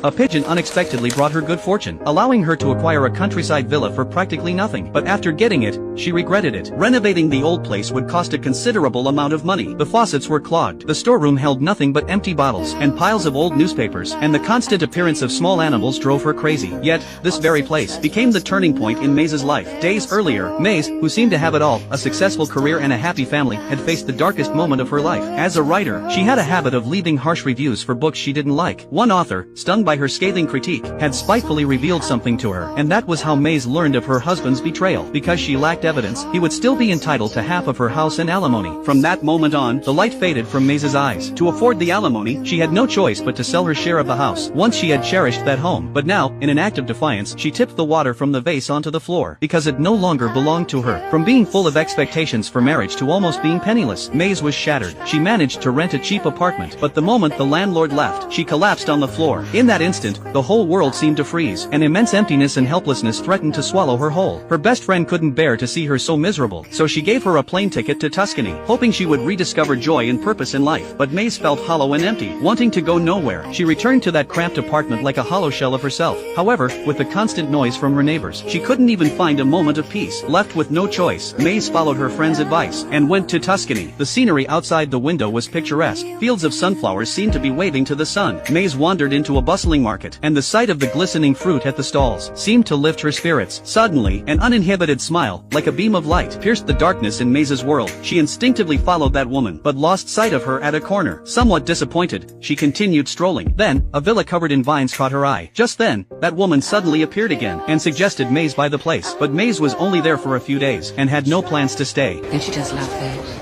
A pigeon unexpectedly brought her good fortune, allowing her to acquire a countryside villa for practically nothing. But after getting it, she regretted it. Renovating the old place would cost a considerable amount of money. The faucets were clogged. The storeroom held nothing but empty bottles and piles of old newspapers, and the constant appearance of small animals drove her crazy. Yet, this very place became the turning point in Maze's life. Days earlier, Maze, who seemed to have it all, a successful career and a happy family, had faced the darkest moment of her life. As a writer, she had a habit of leaving harsh reviews for books she didn't like. One author, stung by her scathing critique, had spitefully revealed something to her, and that was how Maze learned of her husband's betrayal. Because she lacked evidence, he would still be entitled to half of her house and alimony. From that moment on, the light faded from Maze's eyes. To afford the alimony, she had no choice but to sell her share of the house. Once she had cherished that home, but now, in an act of defiance, she tipped the water from the vase onto the floor, because it no longer belonged to her. From being full of expectations for marriage to almost being penniless, Maze was shattered. She managed to rent a cheap apartment, but the moment the landlord left, she collapsed on the floor. In that instant, the whole world seemed to freeze. An immense emptiness and helplessness threatened to swallow her whole. Her best friend couldn't bear to see her so miserable, so she gave her a plane ticket to Tuscany, hoping she would rediscover joy and purpose in life. But Maze felt hollow and empty, wanting to go nowhere. She returned to that cramped apartment like a hollow shell of herself. However, with the constant noise from her neighbors, she couldn't even find a moment of peace. Left with no choice, Maze followed her friend's advice and went to Tuscany. The scenery outside the window was picturesque. Fields of sunflowers seemed to be waving to the sun. Maze wandered into a bustling market, and the sight of the glistening fruit at the stalls seemed to lift her spirits. Suddenly, an uninhibited smile, like a beam of light, pierced the darkness in Maze's world. She instinctively followed that woman, but lost sight of her at a corner. Somewhat disappointed, she continued strolling. Then, a villa covered in vines caught her eye. Just then, that woman suddenly appeared again, and suggested Maze buy the place. But Maze was only there for a few days, and had no plans to stay. Don't you just love those?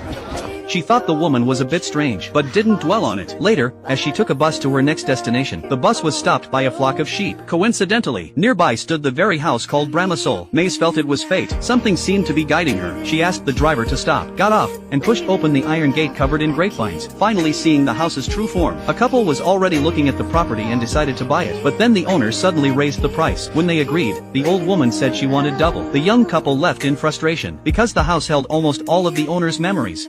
She thought the woman was a bit strange, but didn't dwell on it. Later, as she took a bus to her next destination, the bus was stopped by a flock of sheep. Coincidentally, nearby stood the very house called Bramasol. Maze felt it was fate. Something seemed to be guiding her. She asked the driver to stop, got off, and pushed open the iron gate covered in grapevines, finally seeing the house's true form. A couple was already looking at the property and decided to buy it, but then the owner suddenly raised the price. When they agreed, the old woman said she wanted double. The young couple left in frustration, because the house held almost all of the owner's memories.